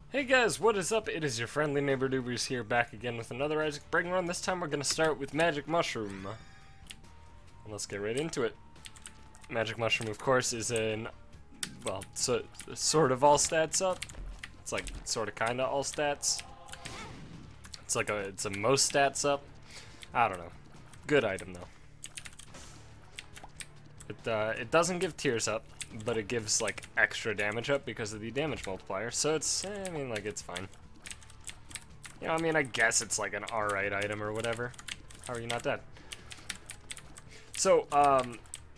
Hey guys, what is up? It is your friendly neighbor Doobers here, back again with another Isaac Breaking Run. This time we're going to start with Magic Mushroom. And let's get right into it. Magic Mushroom, of course, is an, well, sort of all stats up. It's like, sort of kinda all stats. It's a most stats up. I don't know. Good item, though. It doesn't give tears up, but it gives, like, extra damage up because of the damage multiplier, so it's, I mean, like, it's fine. You know, I mean, I guess it's, like, an alright item or whatever. How are you not dead? So,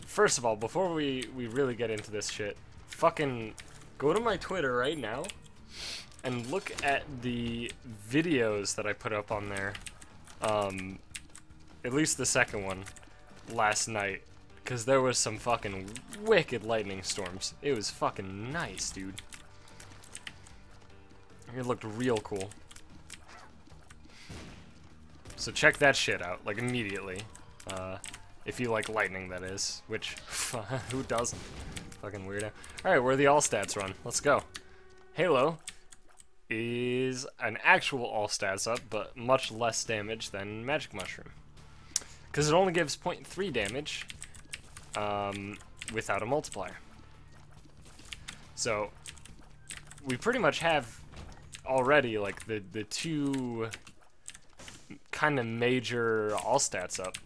first of all, before we really get into this shit, fucking go to my Twitter right now and look at the videos that I put up on there, at least the second one, last night. Because there was some fucking wicked lightning storms. It was fucking nice, dude. It looked real cool. So check that shit out, like, immediately. If you like lightning, that is. Which, who doesn't? Fucking weirdo. Alright, where the all stats run. Let's go. Halo is an actual all stats up, but much less damage than Magic Mushroom. Because it only gives 0.3 damage. Without a multiplier. So we pretty much have already like the two kind of major all stats up.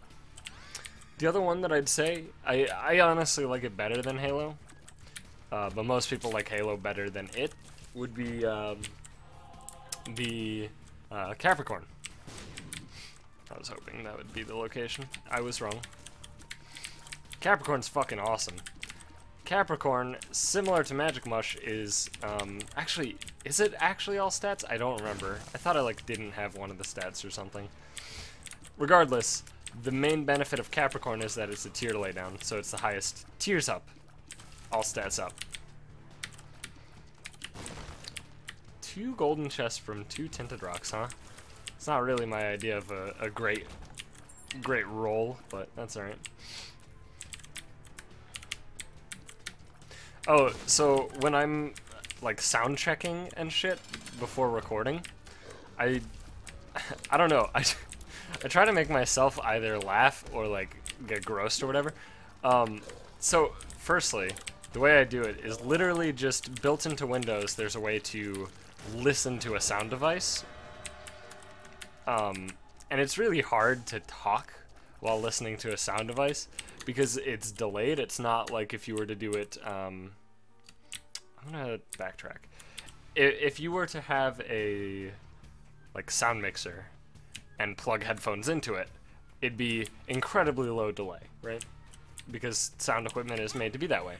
The other one that I'd say, I honestly like it better than Halo, but most people like Halo better than it, would be the Capricorn. I was hoping that would be the location. I was wrong. Capricorn's fucking awesome. Capricorn, similar to Magic Mush, is, actually, is it actually all stats? I don't remember. I thought I, like, didn't have one of the stats or something. Regardless, the main benefit of Capricorn is that it's a tier laydown, so it's the highest tiers up. All stats up. 2 golden chests from 2 tinted rocks, huh? It's not really my idea of a great roll, but that's alright. Oh, so when I'm, like, sound checking and shit before recording, I don't know, I try to make myself either laugh or, like, get grossed or whatever. So, firstly, the way I do it is literally just built into Windows, there's a way to listen to a sound device. And it's really hard to talk while listening to a sound device, because it's delayed. It's not like if you were to do it, I'm gonna backtrack. If you were to have a, like, sound mixer and plug headphones into it, it'd be incredibly low delay, right? Because sound equipment is made to be that way.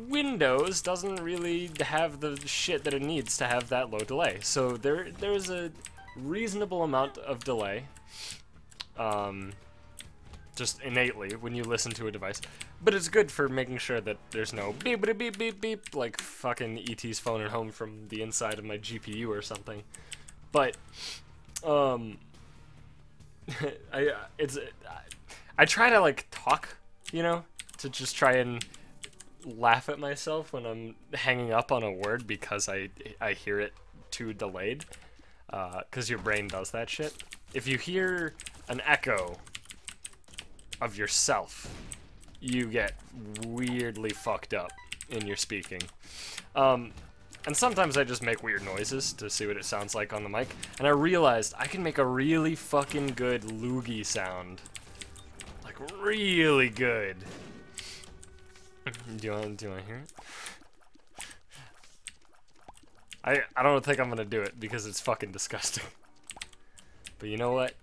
Windows doesn't really have the shit that it needs to have that low delay. So there's a reasonable amount of delay, just innately when you listen to a device, but it's good for making sure that there's no beep beep beep beep beep like fucking ET's phone at home from the inside of my GPU or something. But I try to, like, talk, you know, to just try and laugh at myself when I'm hanging up on a word because I hear it too delayed, because your brain does that shit. If you hear an echo of yourself, you get weirdly fucked up in your speaking. And sometimes I just make weird noises to see what it sounds like on the mic, and I realized I can make a really fucking good loogie sound. Like, really good. Do you want to hear it? I don't think I'm gonna do it because it's fucking disgusting. But you know what?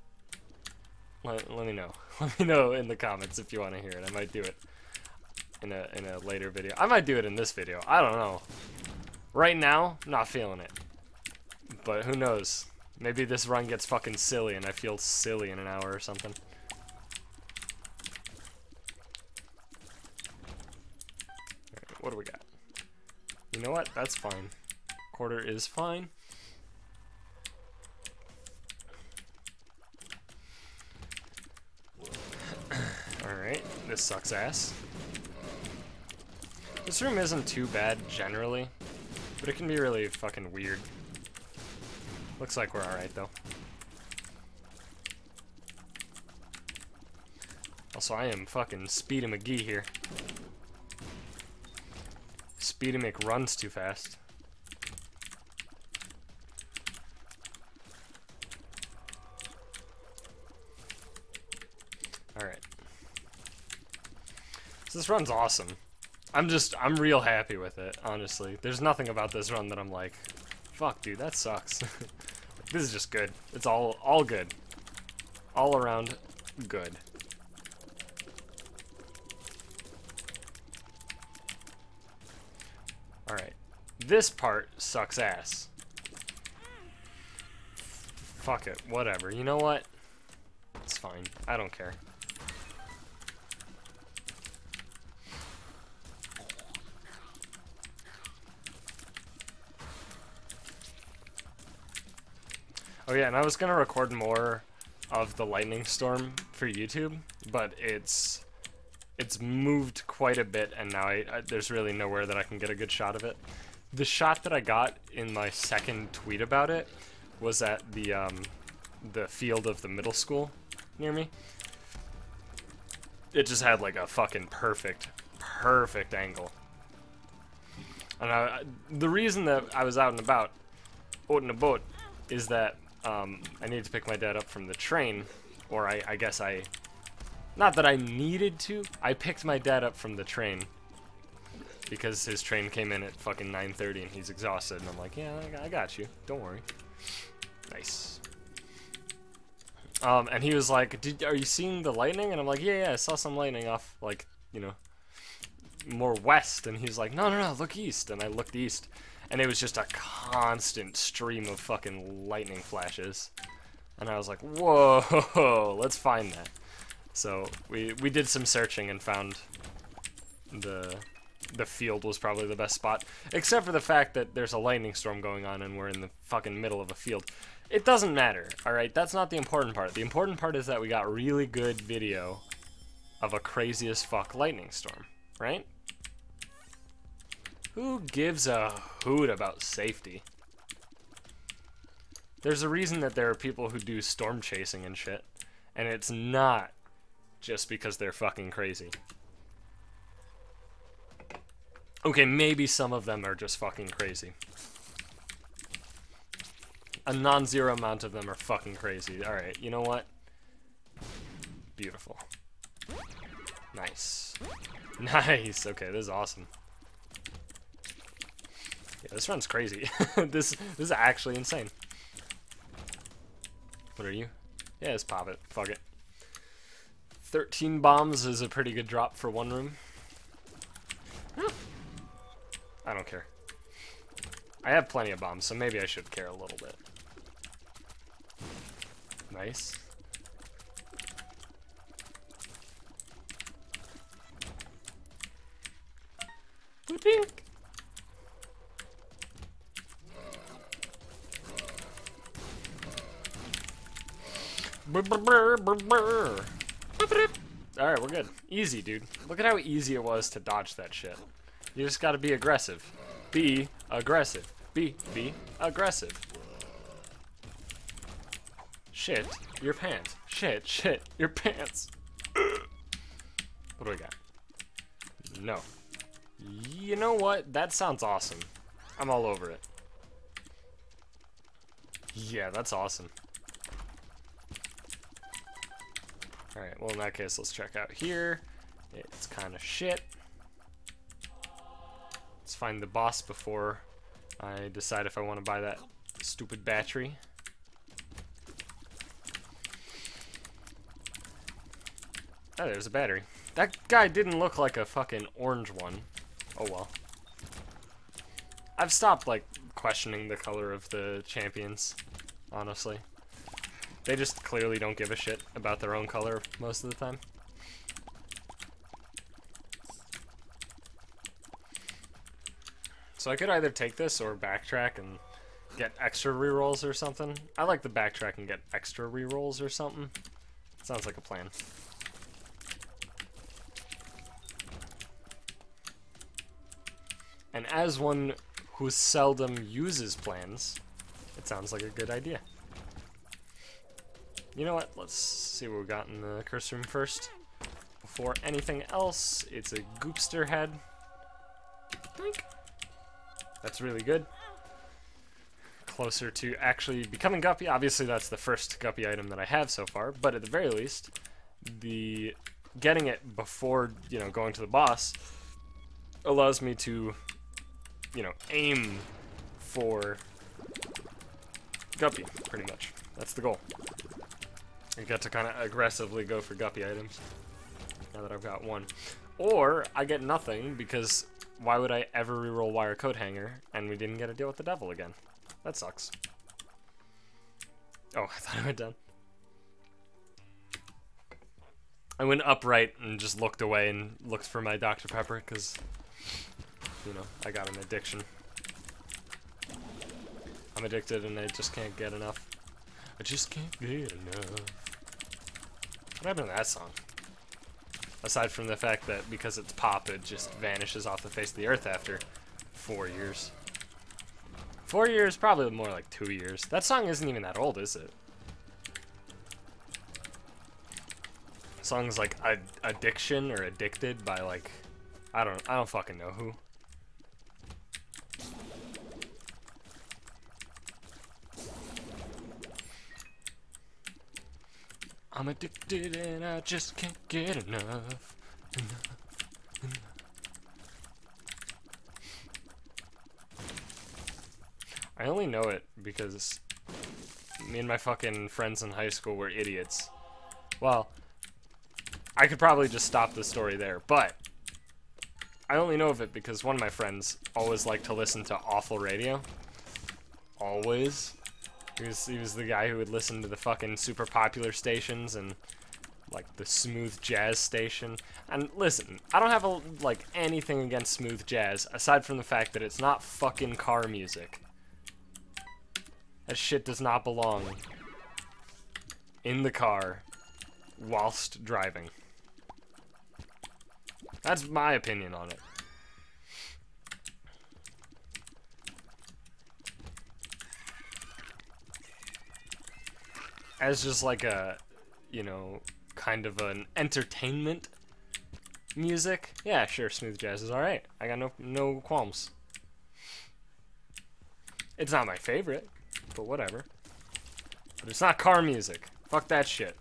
Let me know. Let me know in the comments if you want to hear it. I might do it in a later video. I might do it in this video. I don't know. Right now, not feeling it. But who knows? Maybe this run gets fucking silly and I feel silly in an hour or something. Alright, what do we got? You know what? That's fine. Quarter is fine. Alright, this sucks ass. This room isn't too bad generally. But it can be really fucking weird. Looks like we're alright, though. Also, I am fucking Speedy McGee here. Speedy McRuns too fast. Alright. So this run's awesome. I'm real happy with it, honestly. There's nothing about this run that I'm like, fuck, dude, that sucks. This is just good. It's all good. All around good. Alright. This part sucks ass. Fuck it, whatever. You know what? It's fine. I don't care. Oh yeah, and I was gonna record more of the lightning storm for YouTube, but it's moved quite a bit, and now there's really nowhere that I can get a good shot of it. The shot that I got in my second tweet about it was at the field of the middle school near me. It just had like a fucking perfect angle. And the reason that I was out and about in a boat is that I needed to pick my dad up from the train, or I guess not that I needed to, I picked my dad up from the train because his train came in at fucking 9:30 and he's exhausted, and I'm like, yeah, I got you, don't worry. Nice. And he was like, are you seeing the lightning? And I'm like, yeah, I saw some lightning off, like, you know, more west. And he's like, no, look east. And I looked east, and it was just a constant stream of fucking lightning flashes. And I was like, whoa, let's find that. So we did some searching and found the field was probably the best spot, except for the fact that there's a lightning storm going on and we're in the fucking middle of a field. It doesn't matter, alright? That's not the important part. The important part is that we got really good video of a crazy as fuck lightning storm, right? Who gives a hoot about safety? There's a reason that there are people who do storm chasing and shit, and it's not just because they're fucking crazy. Okay, maybe some of them are just fucking crazy. A non-zero amount of them are fucking crazy. Alright, you know what? Beautiful. Nice. Nice! Okay, this is awesome. Yeah, this run's crazy. This is actually insane. What are you? Yeah, let's pop it. Fuck it. 13 bombs is a pretty good drop for one room. I don't care. I have plenty of bombs, so maybe I should care a little bit. Nice. Pink. Alright, we're good. Easy, dude. Look at how easy it was to dodge that shit. You just gotta be aggressive. Be aggressive. Be aggressive. Shit, your pants. Shit, your pants. What do we got? No. You know what? That sounds awesome. I'm all over it. Yeah, that's awesome. Alright, well in that case, let's check out here. It's kind of shit. Let's find the boss before I decide if I want to buy that stupid battery. Oh, there's a battery. That guy didn't look like a fucking orange one. Oh well. I've stopped, like, questioning the color of the champions, honestly. They just clearly don't give a shit about their own color most of the time. So I could either take this or backtrack and get extra rerolls or something. I like the backtrack and get extra rerolls or something. Sounds like a plan. And as one who seldom uses plans, it sounds like a good idea. You know what? Let's see what we got in the curse room first. Before anything else, it's a goopster head. Doink. That's really good. Closer to actually becoming Guppy. Obviously, that's the first Guppy item that I have so far, but at the very least, the getting it before, you know, going to the boss allows me to, you know, aim for Guppy, pretty much. That's the goal. I get to kind of aggressively go for Guppy items now that I've got one. Or I get nothing, because why would I ever reroll Wire Coat Hanger and we didn't get to deal with the devil again? That sucks. Oh, I thought I went down. I went upright and just looked away and looked for my Dr. Pepper, because, you know, I got an addiction. I'm addicted and I just can't get enough. I just can't get enough. What happened to that song? Aside from the fact that because it's pop, it just vanishes off the face of the earth after 4 years. 4 years? Probably more like 2 years. That song isn't even that old, is it? Songs like Addiction or Addicted by, like, I don't fucking know who. I'm addicted and I just can't get enough. I only know it because me and my fucking friends in high school were idiots. Well, I could probably just stop the story there, but I only know of it because one of my friends always liked to listen to awful radio. Always. He was the guy who would listen to the fucking super popular stations and like the smooth jazz station. And listen, I don't have like anything against smooth jazz aside from the fact that it's not fucking car music. That shit does not belong in the car whilst driving. That's my opinion on it. As just like a, you know, kind of an entertainment music, yeah, sure, smooth jazz is alright. I got no qualms. It's not my favorite, but whatever. But it's not car music. Fuck that shit.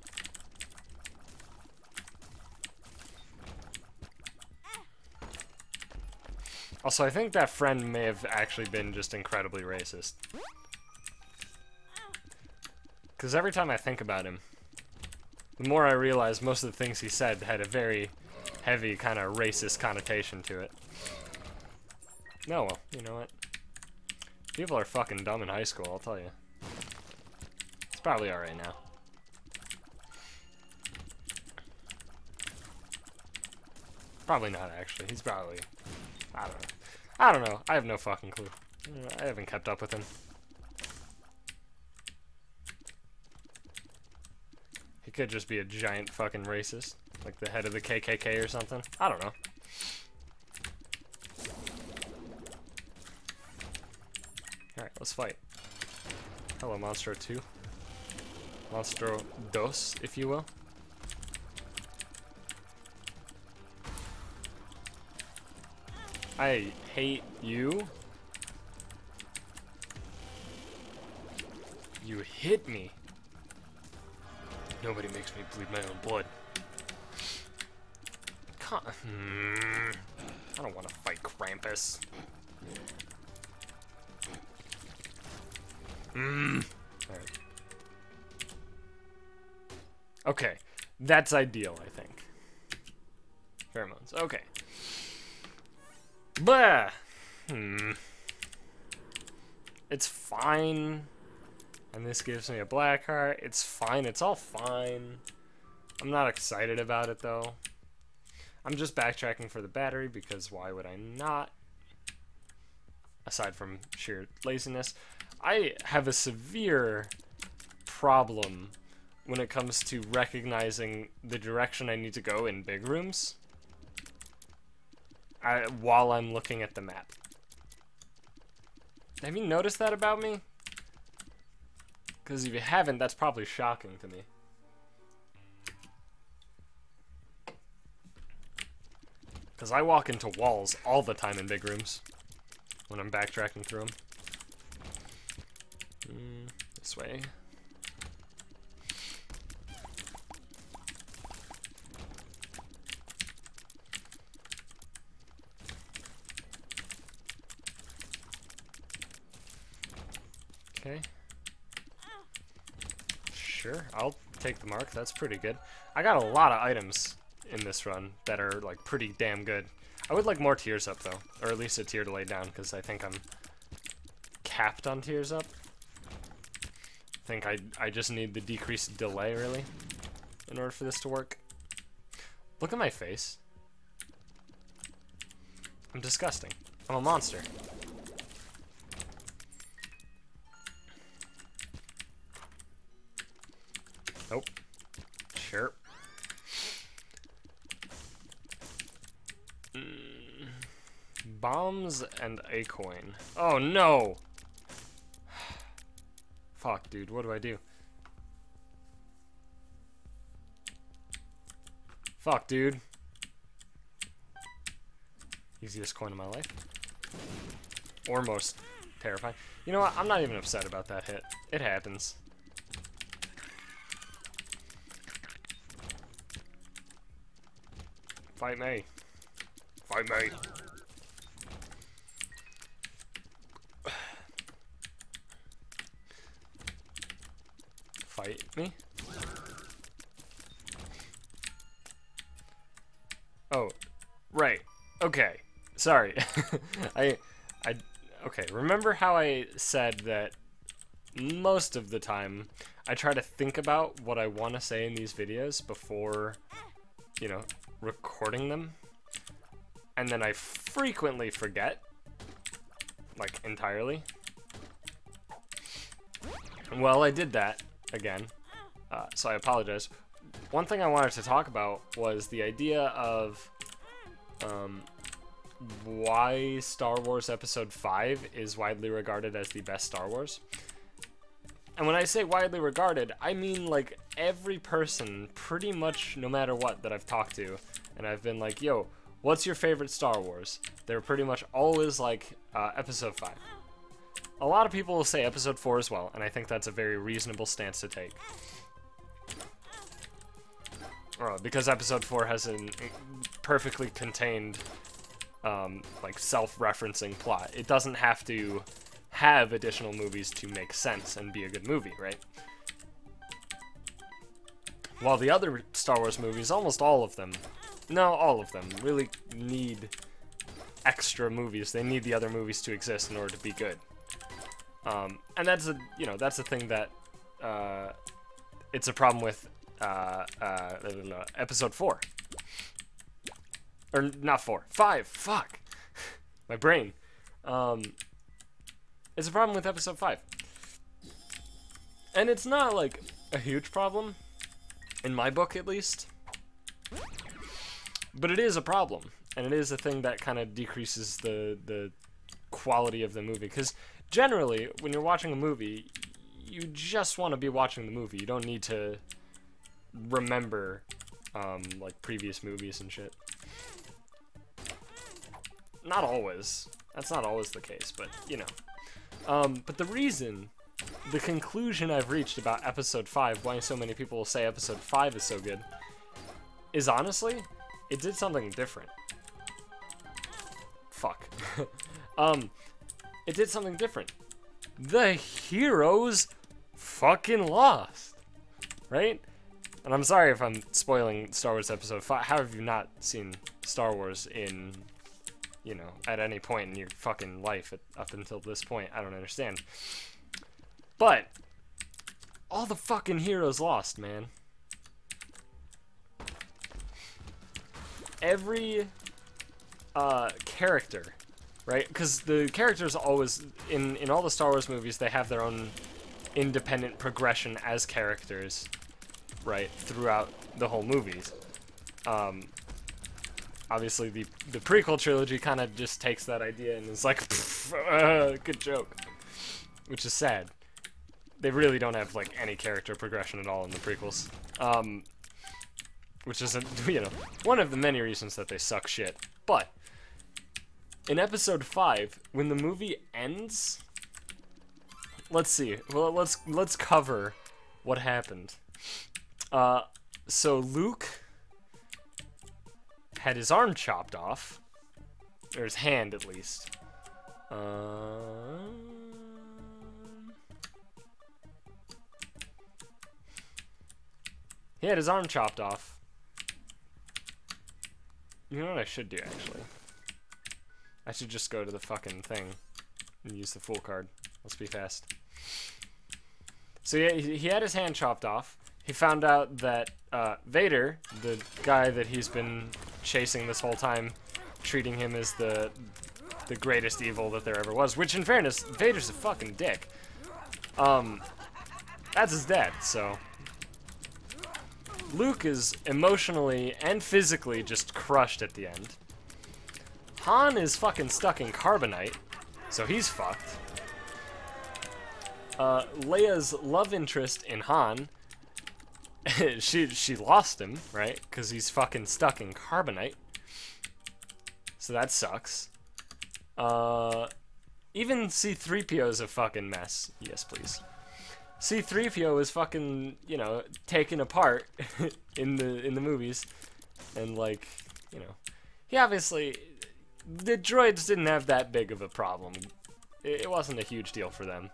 Also, I think that friend may have actually been just incredibly racist. Because every time I think about him, the more I realize most of the things he said had a very heavy kind of racist connotation to it. No, well, you know what? People are fucking dumb in high school, I'll tell you. It's probably alright now. Probably not, actually. He's probably... I don't know. I don't know. I have no fucking clue. I haven't kept up with him. He could just be a giant fucking racist. Like the head of the KKK or something. I don't know. Alright, let's fight. Hello, Monstro 2. Monstro Dos, if you will. I hate you. You hit me. Nobody makes me bleed my own blood. I don't want to fight Krampus. Alright. Okay. That's ideal, I think. Pheromones. Okay. Blah! It's fine. And this gives me a black heart. It's fine. It's all fine. I'm not excited about it, though. I'm just backtracking for the battery, because why would I not? Aside from sheer laziness. I have a severe problem when it comes to recognizing the direction I need to go in big rooms while I'm looking at the map. Have you noticed that about me? Because if you haven't, that's probably shocking to me. Because I walk into walls all the time in big rooms when I'm backtracking through them. This way. Okay. Sure, I'll take the mark. That's pretty good. I got a lot of items in this run that are like pretty damn good. I would like more tears up though, or at least a tear to lay down, because I think I'm capped on tears up. I think I just need the decreased delay really in order for this to work. Look at my face. I'm disgusting. I'm a monster. Nope. Sure. Bombs and a coin. Oh no! Fuck, dude, what do I do? Fuck, dude. Easiest coin of my life. Or most terrifying. You know what? I'm not even upset about that hit. It happens. Fight me. Fight me. Fight me? Oh, right. Okay. Sorry. Okay, remember how I said that most of the time I try to think about what I want to say in these videos before, you know, recording them, and then I frequently forget, like entirely. Well, I did that again, so I apologize. One thing I wanted to talk about was the idea of why Star Wars Episode 5 is widely regarded as the best Star Wars. And when I say widely regarded, I mean like every person, pretty much no matter what, that I've talked to, and I've been like, yo, what's your favorite Star Wars? They're pretty much always like Episode 5. A lot of people will say Episode 4 as well, and I think that's a very reasonable stance to take. Because Episode 4 has a perfectly contained, like self-referencing plot. It doesn't have to have additional movies to make sense and be a good movie, right? While the other Star Wars movies, almost all of them, really need extra movies. They need the other movies to exist in order to be good. And that's a, you know, that's a thing that, it's a problem with, Episode 4. Or, not 4. 5! Fuck! My brain. It's a problem with Episode 5. And it's not, like, a huge problem, in my book, at least. But it is a problem, and it is a thing that kind of decreases the quality of the movie. Because, generally, when you're watching a movie, you just want to be watching the movie. You don't need to remember, like, previous movies and shit. Not always. That's not always the case, but, you know. But the conclusion I've reached about Episode 5, why so many people will say Episode 5 is so good, is honestly, it did something different. Fuck. It did something different. The heroes fucking lost. Right? And I'm sorry if I'm spoiling Star Wars Episode 5. How have you not seen Star Wars in, you know, at any point in your fucking life up until this point? I don't understand. But all the fucking heroes lost, man. Every character, right? Because the characters always, in all the Star Wars movies, they have their own independent progression as characters, right, throughout the whole movies. Obviously, the prequel trilogy kind of just takes that idea and is like, good joke. which is sad. They really don't have, like, any character progression at all in the prequels. Which is, you know, one of the many reasons that they suck shit. But in episode 5, when the movie ends, let's see. Well, let's cover what happened. So Luke had his arm chopped off, or his hand at least. He had his arm chopped off. You know what I should do, actually? I should just go to the fucking thing and use the full card. Let's be fast. So yeah, he had his hand chopped off. He found out that Vader, the guy that he's been chasing this whole time, treating him as the greatest evil that there ever was, which in fairness, Vader's a fucking dick. That's his dad, so Luke is emotionally and physically just crushed at the end. Han is fucking stuck in carbonite, so he's fucked. Leia's love interest in Han, she lost him, right? Because he's fucking stuck in carbonite. So that sucks. Even C-3PO is a fucking mess. Yes, please. C-3PO is fucking, you know, taken apart in the movies, and like, you know, he obviously, the droids didn't have that big of a problem. It wasn't a huge deal for them.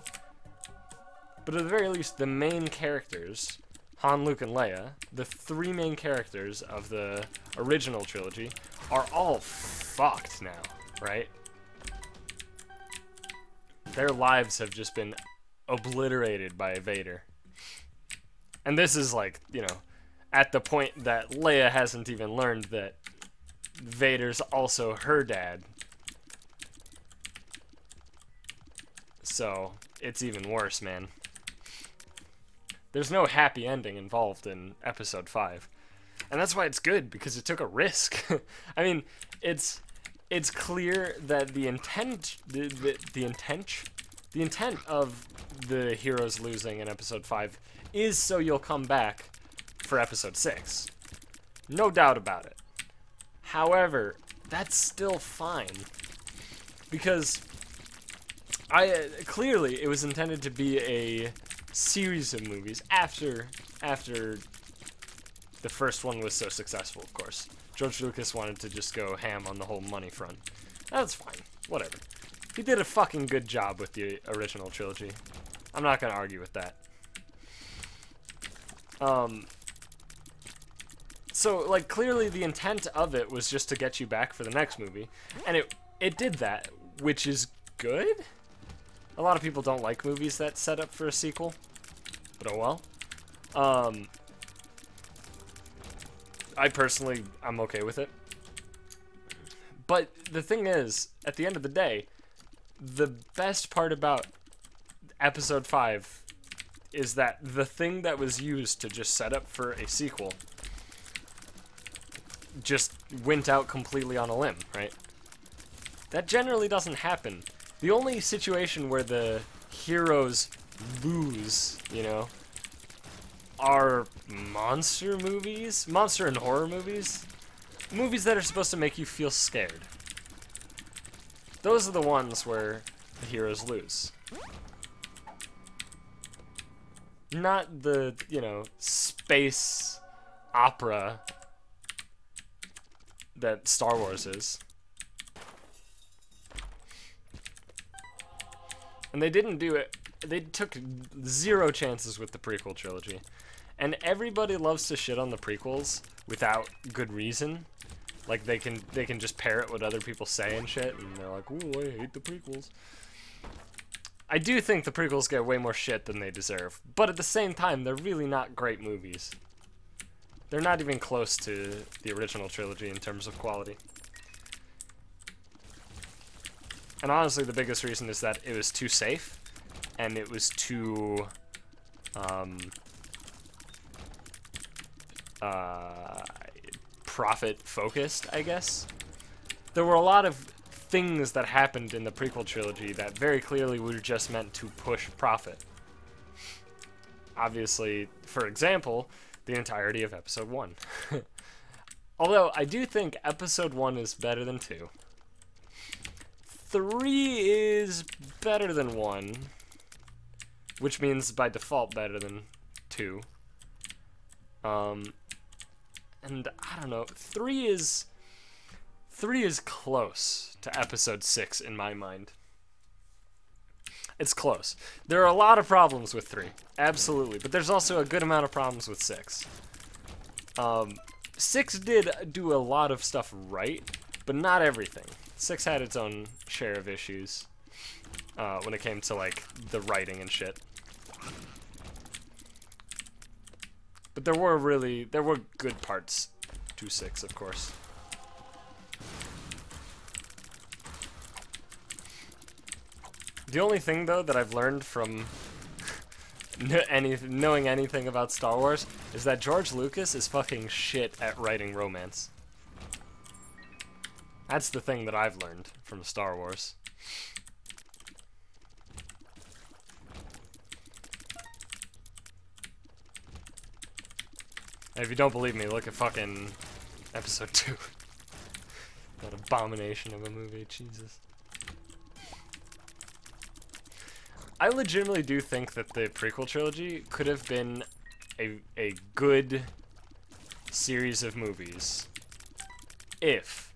But at the very least, the main characters, Han, Luke, and Leia, the 3 main characters of the original trilogy, are all fucked now, right? Their lives have just been obliterated by Vader. And this is like, you know, at the point that Leia hasn't even learned that Vader's also her dad. So, it's even worse, man. There's no happy ending involved in episode 5. And that's why it's good, because it took a risk. I mean, it's clear that the intent of the heroes losing in episode 5 is so you'll come back for episode 6. No doubt about it. However, that's still fine, because clearly it was intended to be a series of movies after the first one was so successful, of course. George Lucas wanted to just go ham on the whole money front. That's fine. Whatever. He did a fucking good job with the original trilogy. I'm not gonna argue with that. So, like, clearly the intent of it was just to get you back for the next movie. And it did that, which is good. A lot of people don't like movies that set up for a sequel. But oh well. I personally, I'm okay with it. But the thing is, at the end of the day, the best part about episode 5 is that the thing that was used to just set up for a sequel just went out completely on a limb, right? That generally doesn't happen. The only situation where the heroes lose, you know, are monster movies, monster and horror movies, movies that are supposed to make you feel scared. Those are the ones where the heroes lose. Not the, you know, space opera that Star Wars is. And they didn't do it. They took 0 chances with the prequel trilogy. And everybody loves to shit on the prequels without good reason. Like, they can just parrot what other people say and shit, and they're like, ooh, I hate the prequels. I do think the prequels get way more shit than they deserve. But at the same time, they're really not great movies. They're not even close to the original trilogy in terms of quality. And honestly, the biggest reason is that it was too safe, and it was too, profit-focused, I guess. There were a lot of things that happened in the prequel trilogy that very clearly were just meant to push profit. Obviously, for example, the entirety of Episode 1. Although, I do think Episode 1 is better than 2. 3 is better than 1, which means by default better than 2. And I don't know, 3 is close to Episode 6 in my mind. It's close. There are a lot of problems with 3, absolutely, but there's also a good amount of problems with 6. 6 did do a lot of stuff right, but not everything. 6 had its own share of issues when it came to, like, the writing and shit. But there were good parts to 6, of course. The only thing, though, that I've learned from knowing anything about Star Wars is that George Lucas is fucking shit at writing romance. That's the thing that I've learned from Star Wars. And if you don't believe me, look at fucking Episode 2. That abomination of a movie, Jesus. I legitimately do think that the prequel trilogy could have been a good series of movies if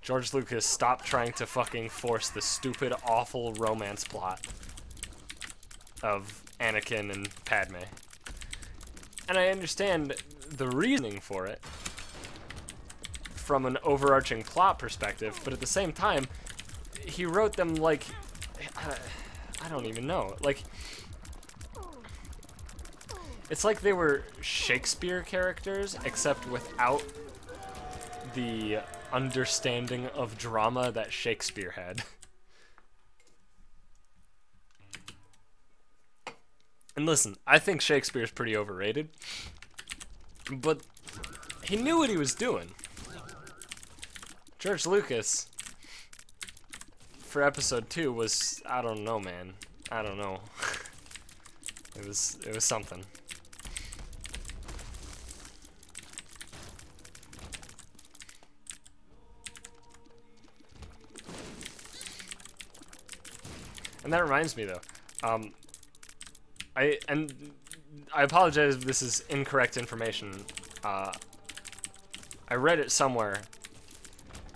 George Lucas stopped trying to fucking force the stupid, awful romance plot of Anakin and Padme. And I understand the reasoning for it from an overarching plot perspective, but at the same time, he wrote them like... I don't even know. Like, it's like they were Shakespeare characters, except without the understanding of drama that Shakespeare had. And listen, I think Shakespeare's pretty overrated, but he knew what he was doing. George Lucas, for Episode 2, was, I don't know, man. I don't know. It was something. And that reminds me, though. I apologize if this is incorrect information. I read it somewhere,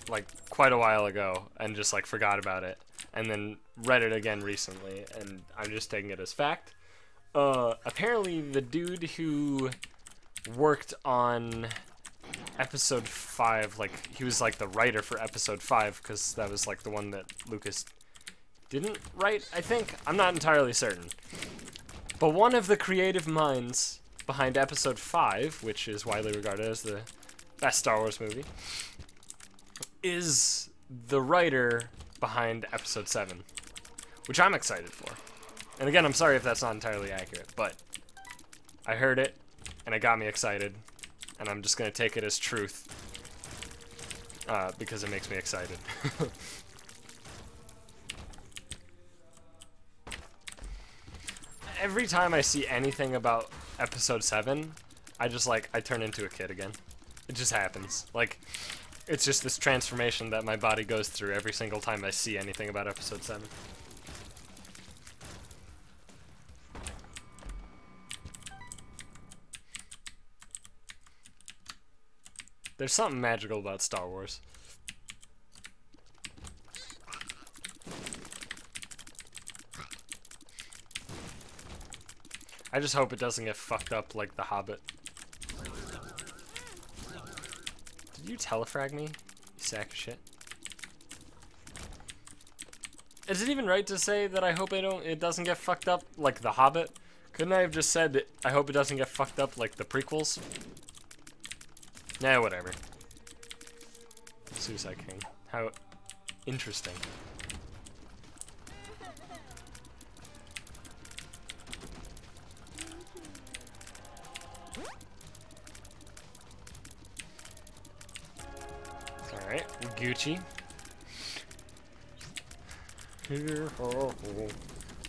like, quite a while ago, and just, like, forgot about it. And then read it again recently, and I'm just taking it as fact. Apparently, the dude who worked on Episode 5, like, he was, like, the writer for Episode 5, because that was, like, the one that Lucas didn't write, I think? I'm not entirely certain. But one of the creative minds behind Episode 5, which is widely regarded as the best Star Wars movie, is the writer behind Episode 7, which I'm excited for. And again, I'm sorry if that's not entirely accurate, but I heard it, and it got me excited, and I'm just going to take it as truth, because it makes me excited. Every time I see anything about Episode 7, I turn into a kid again. It just happens. Like, it's just this transformation that my body goes through every single time I see anything about Episode 7. There's something magical about Star Wars. I just hope it doesn't get fucked up like The Hobbit. Did you telefrag me, you sack of shit? Is it even right to say that I hope it doesn't get fucked up like The Hobbit? Couldn't I have just said, I hope it doesn't get fucked up like the prequels? Nah, whatever. Suicide King. How interesting. Alright, Gucci. Yeah,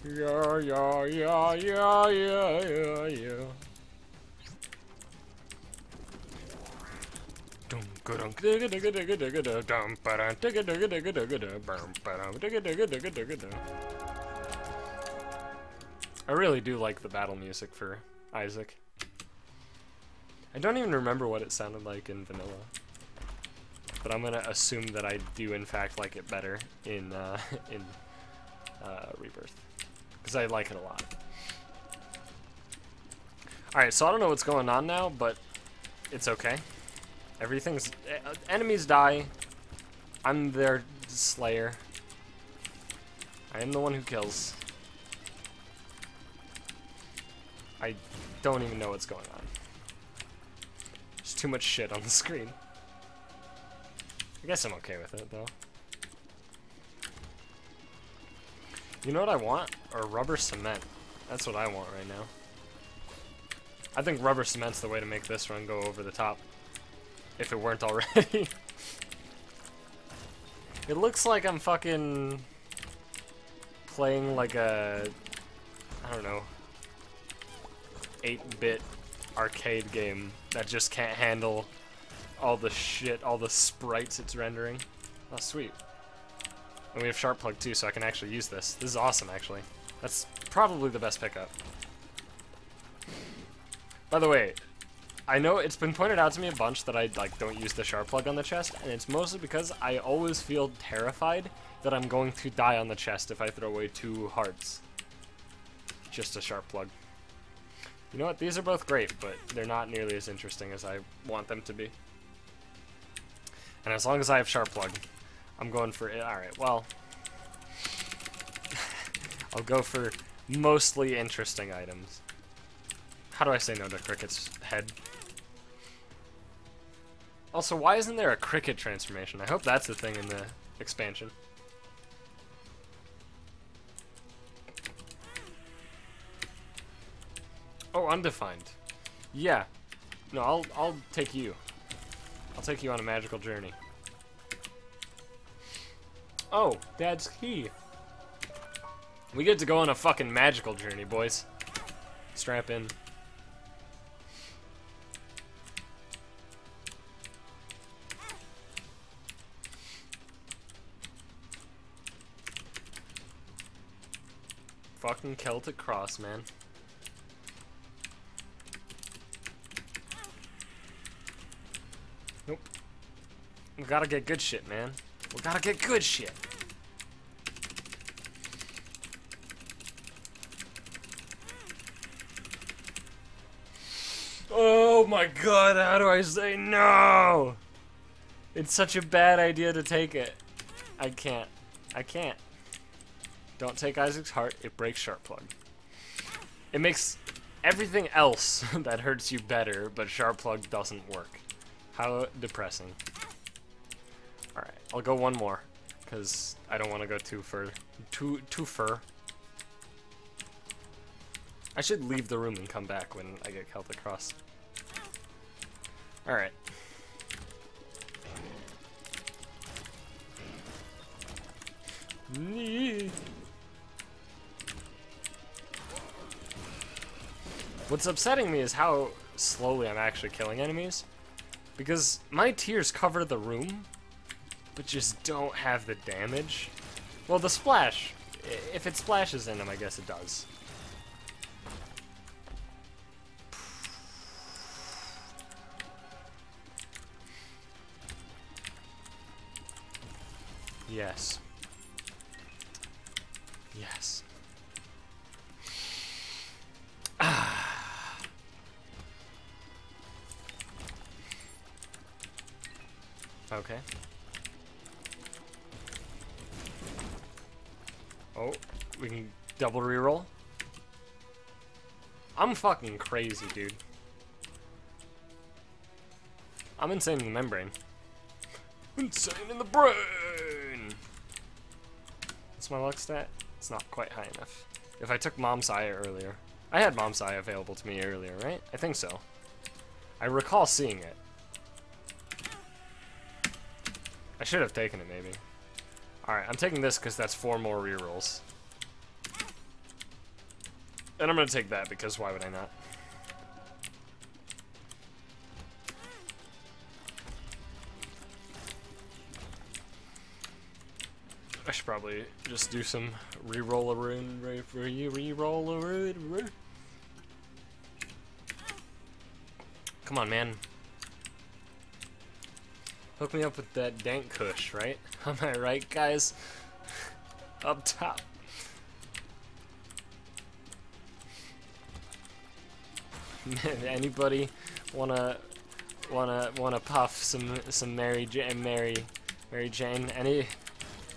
yeah, yeah, yeah, yeah, yeah. I really do like the battle music for Isaac. I don't even remember what it sounded like in vanilla, but I'm gonna assume that I do in fact like it better in Rebirth, because I like it a lot. Alright, so I don't know what's going on now, but it's okay. Everything's... enemies die. I'm their slayer. I am the one who kills. I don't even know what's going on. There's too much shit on the screen. I guess I'm okay with it, though. You know what I want? Or rubber cement. That's what I want right now. I think rubber cement's the way to make this run go over the top. If it weren't already. It looks like I'm fucking playing like a, I don't know, 8-bit arcade game that just can't handle all the shit, all the sprites it's rendering. Oh, sweet. And we have sharp plug too, so I can actually use this. This is awesome, actually. That's probably the best pickup. By the way, I know it's been pointed out to me a bunch that I don't use the sharp plug on the chest, and it's mostly because I always feel terrified that I'm going to die on the chest if I throw away 2 hearts. Just a sharp plug. You know what? These are both great, but they're not nearly as interesting as I want them to be. And as long as I have sharp plug, I'm going for it. Alright, well, I'll go for mostly interesting items. How do I say no to Cricket's head? Also, why isn't there a Cricket transformation? I hope that's the thing in the expansion. Oh, undefined. Yeah. No, I'll take you. I'll take you on a magical journey. Oh, Dad's key. We get to go on a fucking magical journey, boys. Strap in. Fucking Celtic Cross, man. Nope. We gotta get good shit, man. We gotta get good shit. Oh my god, how do I say no? It's such a bad idea to take it. I can't. I can't. Don't take Isaac's heart, it breaks sharp plug. It makes everything else that hurts you better, but sharp plug doesn't work. How depressing. Alright, I'll go one more, because I don't want to go too far. Too fur. I should leave the room and come back when I get Celtic Cross. Alright. What's upsetting me is how slowly I'm actually killing enemies. Because my tears cover the room, but just don't have the damage. Well, the splash, if it splashes in them, I guess it does. Yes. Yes. Okay. Oh, we can double reroll. I'm fucking crazy, dude. I'm insane in the membrane. Insane in the brain! What's my luck stat? It's not quite high enough. If I took Mom's Eye earlier. I had Mom's Eye available to me earlier, right? I think so. I recall seeing it. I should have taken it, maybe. Alright, I'm taking this because that's 4 more rerolls. And I'm going to take that because why would I not? I should probably just do some re-roll-a-roon. Come on, man. Hook me up with that dank kush, right? Am I right, guys? Up top. Anybody wanna puff some Mary Jane? Any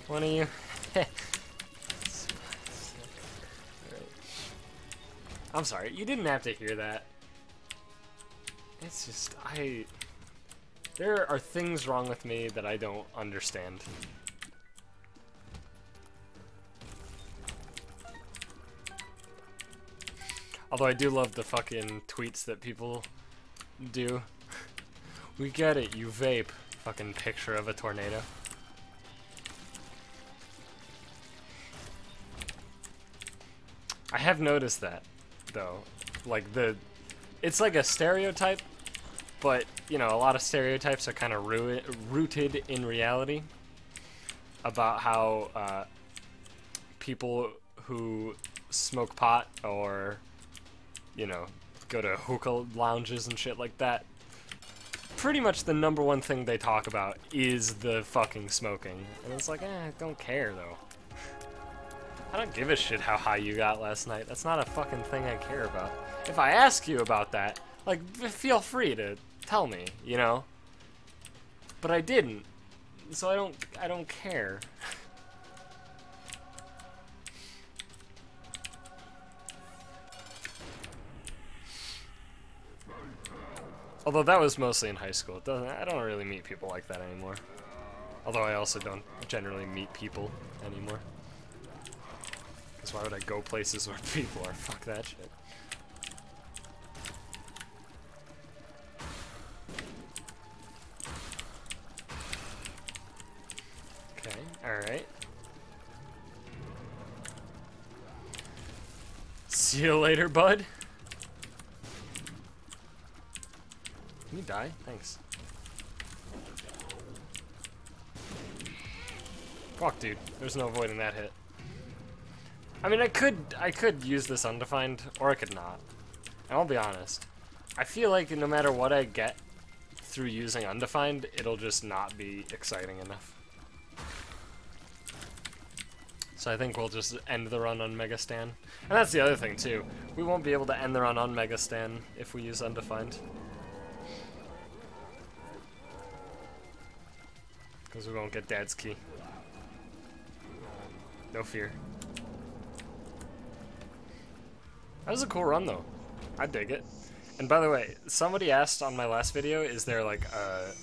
one of you? I'm sorry, you didn't have to hear that. It's just there are things wrong with me that I don't understand. Although I do love the fucking tweets that people do. We get it, you vape. Fucking picture of a tornado. I have noticed that, though. Like, it's like a stereotype, but, you know, a lot of stereotypes are kind of rooted in reality about how people who smoke pot or, you know, go to hookah lounges and shit like that, pretty much the #1 thing they talk about is the fucking smoking. And it's like, I don't care, though. I don't give a shit how high you got last night. That's not a fucking thing I care about. If I ask you about that, like, feel free to tell me, you know? But I didn't. So I don't care. Although that was mostly in high school. I don't really meet people like that anymore. Although I also don't generally meet people anymore. Because why would I go places where people are? Fuck that shit. Okay, alright. See you later, bud. Can you die? Thanks. Fuck, dude. There's no avoiding that hit. I mean, I could use this undefined, or I could not. And I'll be honest. I feel like no matter what I get through using undefined, it'll just not be exciting enough. So I think we'll just end the run on Mega Stan. And that's the other thing, too. We won't be able to end the run on Mega Stan if we use undefined. Because we won't get Dad's key. No fear. That was a cool run, though. I dig it. And by the way, somebody asked on my last video, is there like a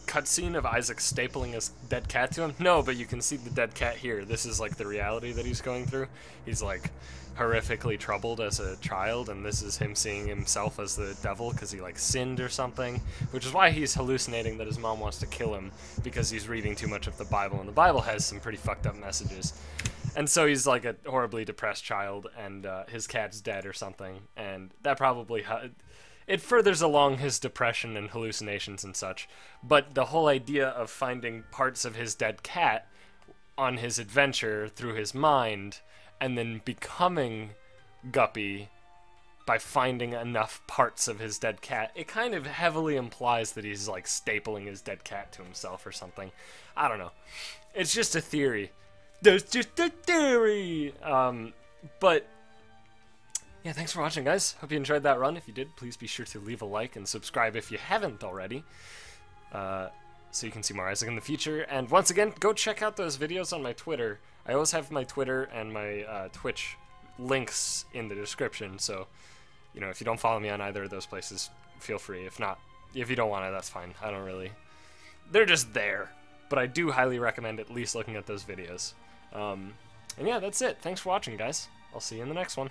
cutscene of Isaac stapling his dead cat to him? No, but you can see the dead cat here. This is like the reality that he's going through. He's like horrifically troubled as a child, and this is him seeing himself as the devil because he like sinned or something, which is why he's hallucinating that his mom wants to kill him because he's reading too much of the Bible, and the Bible has some pretty fucked up messages. And so he's like a horribly depressed child, and his cat's dead or something, and that probably it furthers along his depression and hallucinations and such. But the whole idea of finding parts of his dead cat on his adventure through his mind, and then becoming Guppy by finding enough parts of his dead cat, it kind of heavily implies that he's like stapling his dead cat to himself or something. I don't know. It's just a theory. There's just a theory! But yeah, thanks for watching, guys. Hope you enjoyed that run. If you did, please be sure to leave a like and subscribe if you haven't already, so you can see more Isaac in the future. And once again, go check out those videos on my Twitter. I always have my Twitter and my Twitch links in the description, so, you know, if you don't follow me on either of those places, feel free. If not, if you don't want to, that's fine. I don't really... They're just there. But I do highly recommend at least looking at those videos. And yeah, that's it. Thanks for watching, guys. I'll see you in the next one.